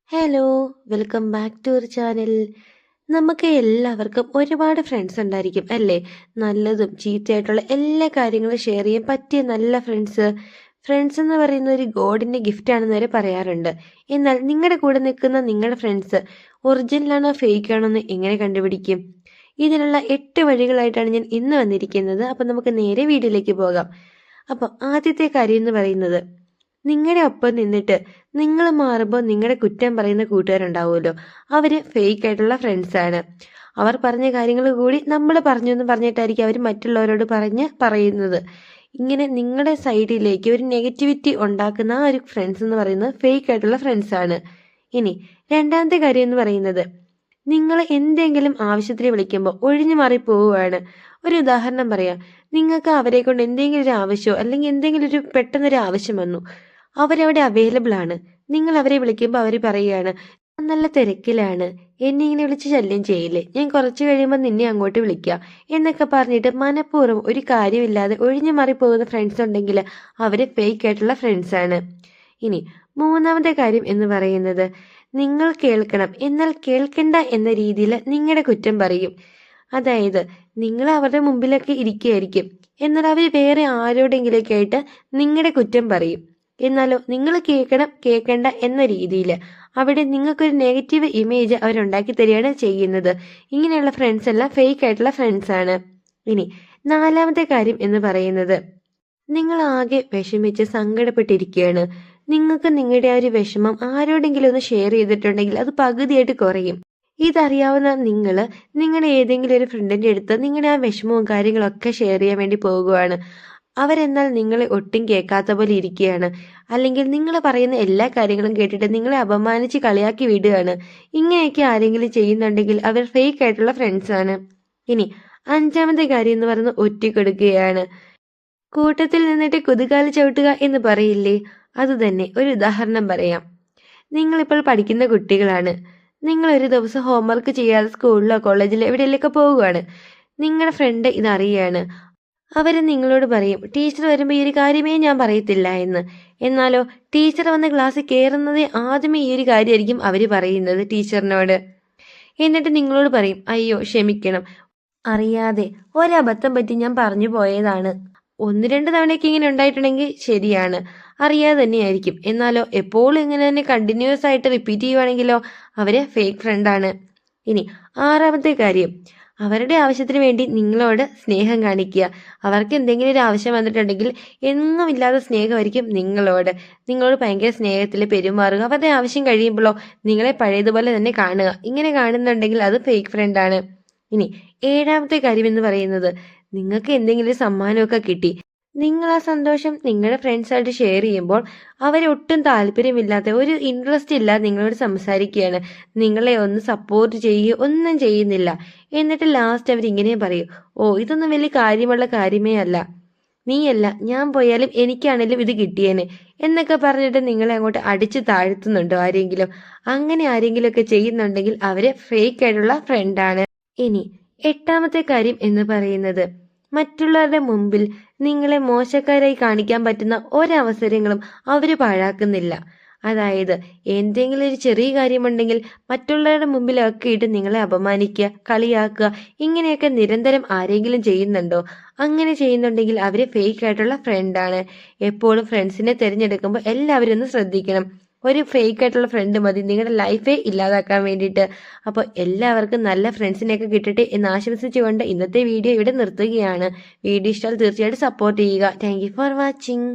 Hello, welcome back to our channel. നമുക്ക് എല്ലാവർക്കും ഒരുപാട് ഫ്രണ്ട്സ് ഉണ്ടായിരിക്കും അല്ലേ? നല്ലതും ചീത്തയായിട്ടുള്ള എല്ലാ കാര്യങ്ങളും ഷെയർ ചെയ്യാൻ പറ്റിയ നല്ല ഫ്രണ്ട്സ്. ഫ്രണ്ട്സ് എന്ന് പറയുന്ന ഒരു ഗോഡിൻ്റെ ഗിഫ്റ്റ് ആണെന്ന് വരെ പറയാറുണ്ട്. എന്നാൽ നിങ്ങളുടെ കൂടെ നിൽക്കുന്ന നിങ്ങളുടെ ഫ്രണ്ട്സ് ഒറിജിനലാണോ ഫേക്ക് ആണോ എന്ന് എങ്ങനെ കണ്ടുപിടിക്കും? ഇതിനുള്ള 8 വഴികളായിട്ടാണ് ഞാൻ ഇന്ന് വന്നിരിക്കുന്നത്. അപ്പം നമുക്ക് നേരെ വീഡിയോയിലേക്ക് പോകാം. അപ്പോൾ ആദ്യത്തെ കാര്യം എന്ന് പറയുന്നത്, നിങ്ങളുടെ ഒപ്പം നിന്നിട്ട് നിങ്ങൾ മാറുമ്പോൾ നിങ്ങളുടെ കുറ്റം പറയുന്ന കൂട്ടുകാരുണ്ടാവുമല്ലോ, അവർ ഫേക്ക് ആയിട്ടുള്ള ഫ്രണ്ട്സാണ്. അവർ പറഞ്ഞ കാര്യങ്ങൾ കൂടി നമ്മൾ പറഞ്ഞു എന്ന് പറഞ്ഞിട്ടായിരിക്കും അവർ മറ്റുള്ളവരോട് പറയുന്നത്. ഇങ്ങനെ നിങ്ങളുടെ സൈഡിലേക്ക് ഒരു നെഗറ്റിവിറ്റി ഉണ്ടാക്കുന്ന ആ ഒരു ഫ്രണ്ട്സ് എന്ന് പറയുന്നത് ഫേക്ക് ആയിട്ടുള്ള ഫ്രണ്ട്സാണ്. ഇനി രണ്ടാമത്തെ കാര്യം എന്ന് പറയുന്നത്, നിങ്ങൾ എന്തെങ്കിലും ആവശ്യത്തിന് വിളിക്കുമ്പോൾ ഒഴിഞ്ഞു മാറി പോവുകയാണ്. ഒരു ഉദാഹരണം പറയാം. നിങ്ങൾക്ക് അവരെ കൊണ്ട് എന്തെങ്കിലും ഒരു ആവശ്യമോ അല്ലെങ്കിൽ എന്തെങ്കിലും ഒരു പെട്ടെന്നൊരു ആവശ്യം വന്നു, അവരവിടെ അവൈലബിൾ ആണ്. നിങ്ങൾ അവരെ വിളിക്കുമ്പോൾ അവർ പറയുകയാണ്, നല്ല തിരക്കിലാണ്, എന്നെ ഇങ്ങനെ വിളിച്ച് ശല്യം ചെയ്യില്ലേ, ഞാൻ കുറച്ച് കഴിയുമ്പോൾ നിന്നെ അങ്ങോട്ട് വിളിക്കാം എന്നൊക്കെ പറഞ്ഞിട്ട് മനഃപൂർവ്വം ഒരു കാര്യമില്ലാതെ ഒഴിഞ്ഞു മാറി പോകുന്ന ഫ്രണ്ട്സ് ഉണ്ടെങ്കിൽ അവർ ഫേക്ക് ആയിട്ടുള്ള ഫ്രണ്ട്സാണ്. ഇനി മൂന്നാമത്തെ കാര്യം എന്ന് പറയുന്നത്, നിങ്ങൾ കേൾക്കണം എന്നാൽ കേൾക്കണ്ട എന്ന രീതിയിൽ നിങ്ങളുടെ കുറ്റം പറയും. അതായത് നിങ്ങൾ അവരുടെ മുമ്പിലൊക്കെ ഇരിക്കുകയായിരിക്കും, എന്നാൽ അവർ വേറെ ആരോടെങ്കിലൊക്കെ ആയിട്ട് നിങ്ങളുടെ കുറ്റം പറയും. എന്നാലോ നിങ്ങൾ കേൾക്കണം കേൾക്കണ്ട എന്ന രീതിയിൽ അവിടെ നിങ്ങൾക്കൊരു നെഗറ്റീവ് ഇമേജ് അവരുണ്ടാക്കി തരികയാണ് ചെയ്യുന്നത്. ഇങ്ങനെയുള്ള ഫ്രണ്ട്സ് എല്ലാം ഫേക്ക് ആയിട്ടുള്ള ഫ്രണ്ട്സാണ്. ഇനി നാലാമത്തെ കാര്യം എന്ന് പറയുന്നത്, നിങ്ങൾ ആകെ വിഷമിച്ച് സങ്കടപ്പെട്ടിരിക്കുകയാണ്. നിങ്ങൾക്ക് നിങ്ങളുടെ ആ ഒരു വിഷമം ആരോടെങ്കിലും ഒന്ന് ഷെയർ ചെയ്തിട്ടുണ്ടെങ്കിൽ അത് പകുതിയായിട്ട് കുറയും. ഇതറിയാവുന്ന നിങ്ങൾ നിങ്ങളുടെ ഏതെങ്കിലും ഒരു ഫ്രണ്ടിൻ്റെ അടുത്ത് നിങ്ങളുടെ ആ വിഷമവും കാര്യങ്ങളൊക്കെ ഷെയർ ചെയ്യാൻ വേണ്ടി പോകുകയാണ്. അവരെന്നാൽ നിങ്ങളെ ഒട്ടും കേൾക്കാത്ത പോലെ ഇരിക്കുകയാണ്, അല്ലെങ്കിൽ നിങ്ങൾ പറയുന്ന എല്ലാ കാര്യങ്ങളും കേട്ടിട്ട് നിങ്ങളെ അപമാനിച്ച് കളിയാക്കി വിടുകയാണ്. ഇങ്ങനെയൊക്കെ ആരെങ്കിലും ചെയ്യുന്നുണ്ടെങ്കിൽ അവർ ഫേക്ക് ആയിട്ടുള്ള ഫ്രണ്ട്സാണ്. ഇനി അഞ്ചാമത്തെ കാര്യം എന്ന് പറയുന്നത് ഒറ്റക്കൊടുക്കുകയാണ്. കൂട്ടത്തിൽ നിന്നിട്ട് കുതുകാല് ചവിട്ടുക എന്ന് പറയില്ലേ, അതുതന്നെ. ഒരു ഉദാഹരണം പറയാം. നിങ്ങളിപ്പോൾ പഠിക്കുന്ന കുട്ടികളാണ്. നിങ്ങൾ ഒരു ദിവസം ഹോംവർക്ക് ചെയ്യാതെ സ്കൂളിലോ കോളേജിലോ എവിടെയെങ്കിലൊക്കെ പോവുകയാണ്. നിങ്ങളുടെ ഫ്രണ്ട് ഇതറിയാണ്. അവർ നിങ്ങളോട് പറയും, ടീച്ചർ വരുമ്പോൾ ഈ ഒരു കാര്യമേ ഞാൻ പറയത്തില്ല എന്ന്. എന്നാലോ ടീച്ചർ വന്ന് ക്ലാസ്സിൽ കയറുന്നതേ ആദ്യമേ ഈ ഒരു കാര്യമായിരിക്കും അവർ പറയുന്നത് ടീച്ചറിനോട്. എന്നിട്ട് നിങ്ങളോട് പറയും, അയ്യോ ക്ഷമിക്കണം, അറിയാതെ ഒരബദ്ധം പറ്റി ഞാൻ പറഞ്ഞു പോയതാണ്. 1-2 തവണയൊക്കെ ഇങ്ങനെ ഉണ്ടായിട്ടുണ്ടെങ്കിൽ ശരിയാണ്, അറിയാതെ തന്നെയായിരിക്കും. എന്നാലോ എപ്പോഴും ഇങ്ങനെ തന്നെ കണ്ടിന്യൂസ് ആയിട്ട് റിപ്പീറ്റ് ചെയ്യുവാണെങ്കിലോ അവര് ഫേക്ക് ഫ്രണ്ടാണ്. ഇനി ആറാമത്തെ കാര്യം, അവരുടെ ആവശ്യത്തിന് വേണ്ടി നിങ്ങളോട് സ്നേഹം കാണിക്കുക. അവർക്ക് എന്തെങ്കിലും ഒരു ആവശ്യം വന്നിട്ടുണ്ടെങ്കിൽ എങ്ങുമില്ലാത്ത സ്നേഹമായിരിക്കും നിങ്ങളോട് ഭയങ്കര സ്നേഹത്തിൽ പെരുമാറുക. അവരുടെ ആവശ്യം കഴിയുമ്പോഴോ നിങ്ങളെ പഴയതുപോലെ തന്നെ കാണുക. ഇങ്ങനെ കാണുന്നുണ്ടെങ്കിൽ അത് ഫേക്ക് ഫ്രണ്ടാണ്. ഇനി ഏഴാമത്തെ കാര്യം എന്ന് പറയുന്നത്, നിങ്ങൾക്ക് എന്തെങ്കിലും സമ്മാനമൊക്കെ കിട്ടി, നിങ്ങൾ ആ സന്തോഷം നിങ്ങളുടെ ഫ്രണ്ട്സായിട്ട് ഷെയർ ചെയ്യുമ്പോൾ അവരൊട്ടും താല്പര്യമില്ലാത്ത, ഒരു ഇൻട്രസ്റ്റ് ഇല്ലാതെ നിങ്ങളോട് സംസാരിക്കുകയാണ്. നിങ്ങളെ ഒന്ന് സപ്പോർട്ട് ചെയ്യുക ഒന്നും ചെയ്യുന്നില്ല. എന്നിട്ട് ലാസ്റ്റ് അവരിങ്ങനെ പറയും, ഓ ഇതൊന്നും വലിയ കാര്യമുള്ള കാര്യമേ അല്ല, നീയല്ല ഞാൻ പോയാലും എനിക്കാണേലും ഇത് കിട്ടിയേനെ എന്നൊക്കെ പറഞ്ഞിട്ട് നിങ്ങളെ അങ്ങോട്ട് അടിച്ചു താഴ്ത്തുന്നുണ്ടോ ആരെങ്കിലും? അങ്ങനെ ആരെങ്കിലും ഒക്കെ ചെയ്യുന്നുണ്ടെങ്കിൽ അവര് ഫേക്ക് ആയിട്ടുള്ള ഫ്രണ്ടാണ്. ഇനി എട്ടാമത്തെ കാര്യം എന്ന് പറയുന്നത്, മറ്റുള്ളവരുടെ മുമ്പിൽ നിങ്ങളെ മോശക്കാരായി കാണിക്കാൻ പറ്റുന്ന ഒരവസരങ്ങളും അവർ പാഴാക്കുന്നില്ല. അതായത് എന്തെങ്കിലും ഒരു ചെറിയ കാര്യമുണ്ടെങ്കിൽ മറ്റുള്ളവരുടെ മുമ്പിലൊക്കെ ഇട്ട് നിങ്ങളെ അപമാനിക്കുക, കളിയാക്കുക, ഇങ്ങനെയൊക്കെ നിരന്തരം ആരെങ്കിലും ചെയ്യുന്നുണ്ടോ? അങ്ങനെ ചെയ്യുന്നുണ്ടെങ്കിൽ അവർ ഫേക്ക് ആയിട്ടുള്ള ഫ്രണ്ടാണ്. എപ്പോഴും ഫ്രണ്ട്സിനെ തിരഞ്ഞെടുക്കുമ്പോൾ എല്ലാവരും ഒന്ന് ശ്രദ്ധിക്കണം. ഒരു ഫേക്ക് ആയിട്ടുള്ള ഫ്രണ്ട് മതി നിങ്ങളുടെ ലൈഫേ ഇല്ലാതാക്കാൻ വേണ്ടിയിട്ട്. അപ്പോൾ എല്ലാവർക്കും നല്ല ഫ്രണ്ട്സിനെയൊക്കെ കിട്ടട്ടെ എന്ന് ആശംസിച്ചുകൊണ്ട് ഇന്നത്തെ വീഡിയോ ഇവിടെ നിർത്തുകയാണ്. വീഡിയോ ഇഷ്ടമായാൽ തീർച്ചയായിട്ടും സപ്പോർട്ട് ചെയ്യുക. Thank you for watching.